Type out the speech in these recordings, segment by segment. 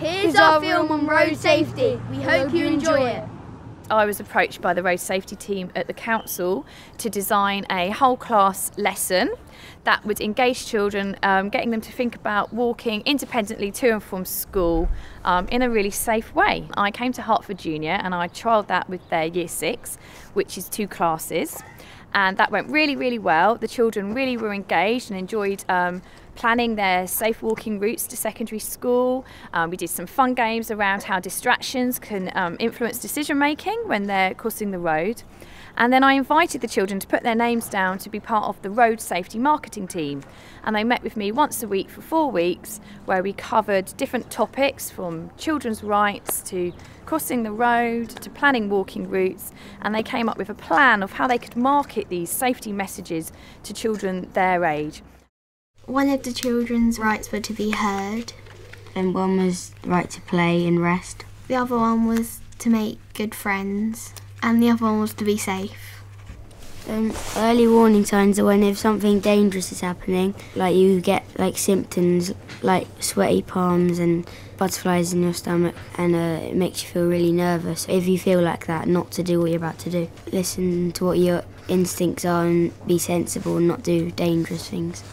Here's our film on road safety. We hope you enjoy it. I was approached by the road safety team at the council to design a whole class lesson that would engage children, getting them to think about walking independently to and from school in a really safe way. I came to Hertford Junior and I trialled that with their Year 6, which is 2 classes, and that went really, really well. The children really were engaged and enjoyed planning their safe walking routes to secondary school. We did some fun games around how distractions can influence decision making when they're crossing the road. And then I invited the children to put their names down to be part of the road safety marketing team. And they met with me once a week for 4 weeks, where we covered different topics from children's rights to crossing the road to planning walking routes. And they came up with a plan of how they could market these safety messages to children their age. One of the children's rights were to be heard. And one was the right to play and rest. The other one was to make good friends. And the other one was to be safe. Early warning signs are when if something dangerous is happening, like you get symptoms like sweaty palms and butterflies in your stomach, and it makes you feel really nervous. If you feel like that, not to do what you're about to do. Listen to what your instincts are and be sensible and not do dangerous things.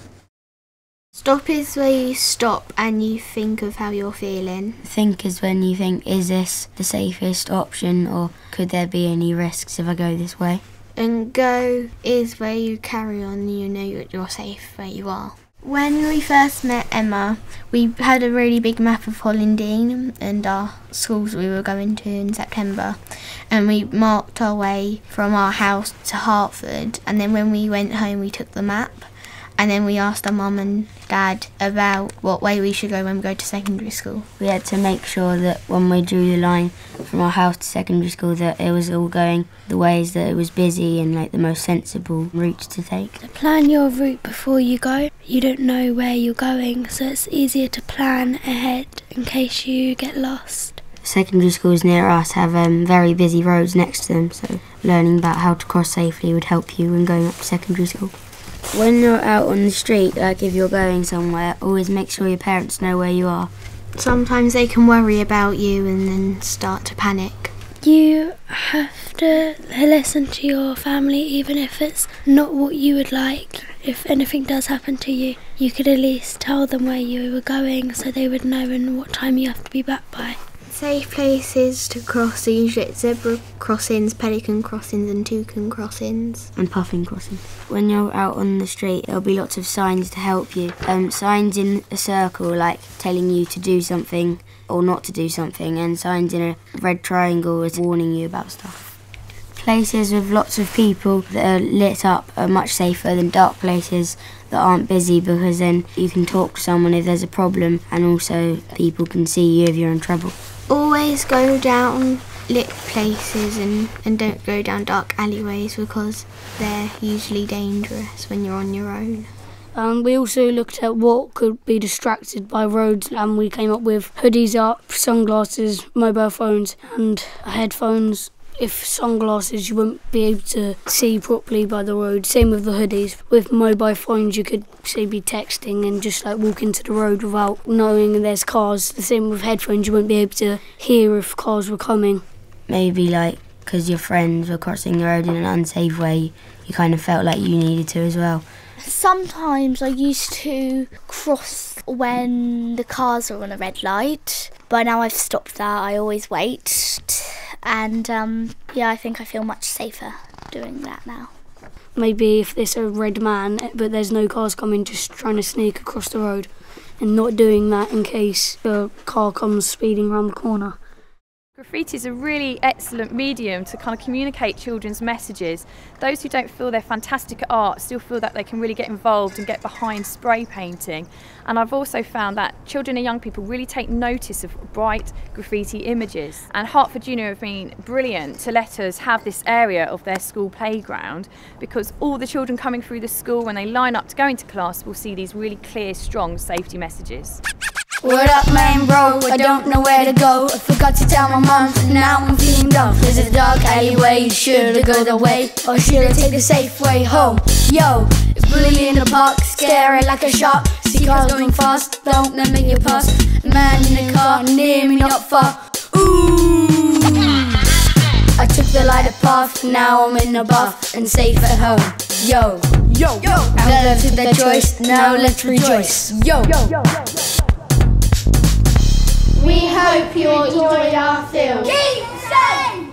Stop is where you stop and you think of how you're feeling. Think is when you think, is this the safest option, or could there be any risks if I go this way? And go is where you carry on and you know you're safe where you are. When we first met Emma, we had a really big map of Hollandine and our schools we were going to in September, and we marked our way from our house to Hertford, and then when we went home we took the map. And then we asked our mum and dad about what way we should go when we go to secondary school. We had to make sure that when we drew the line from our house to secondary school that it was all going the ways that it was busy and the most sensible routes to take. Plan your route before you go. You don't know where you're going, so it's easier to plan ahead in case you get lost. Secondary schools near us have very busy roads next to them, so learning about how to cross safely would help you when going up to secondary school. When you're out on the street, if you're going somewhere, always make sure your parents know where you are. Sometimes they can worry about you and then start to panic. You have to listen to your family, even if it's not what you would like. If anything does happen to you, you could at least tell them where you were going so they would know and what time you have to be back by. Safe places to cross are usually zebra crossings, pelican crossings and toucan crossings. And puffin crossings. When you're out on the street, there'll be lots of signs to help you. Signs in a circle, like telling you to do something or not to do something, and signs in a red triangle is warning you about stuff. Places with lots of people that are lit up are much safer than dark places that aren't busy, because then you can talk to someone if there's a problem, and also people can see you if you're in trouble. Always go down lit places and don't go down dark alleyways, because they're usually dangerous when you're on your own. We also looked at what could be distracted by roads, and we came up with hoodies up, sunglasses, mobile phones and headphones. If sunglasses, you wouldn't be able to see properly by the road. Same with the hoodies. With mobile phones, you could, say, be texting and just walk into the road without knowing there's cars. The same with headphones, you wouldn't be able to hear if cars were coming. Maybe because your friends were crossing the road in an unsafe way, you kind of felt like you needed to as well. Sometimes I used to cross when the cars are on a red light, but now I've stopped that. I always wait. And I think I feel much safer doing that now. Maybe if there's a red man but there's no cars coming, just trying to sneak across the road and not doing that in case a car comes speeding around the corner. Graffiti is a really excellent medium to kind of communicate children's messages. Those who don't feel they're fantastic at art still feel that they can really get involved and get behind spray painting. And I've also found that children and young people really take notice of bright graffiti images. And Hertford Junior have been brilliant to let us have this area of their school playground, because all the children coming through the school, when they line up to go into class, will see these really clear, strong safety messages. What up, man, bro? I don't know where to go. I forgot to tell my mom, so now I'm feeling dumb. There's a dark alleyway, should've go the way, or should I take the safe way home? Yo, it's bully in the park, scary like a shark. See car's going fast, don't let me get past. A man in a car, near me, not far. Ooh! I took the lighter path, now I'm in a bath and safe at home. Yo, yo, yo! I took that choice, now let's rejoice. Yo! We hope you enjoyed our film. Keep safe!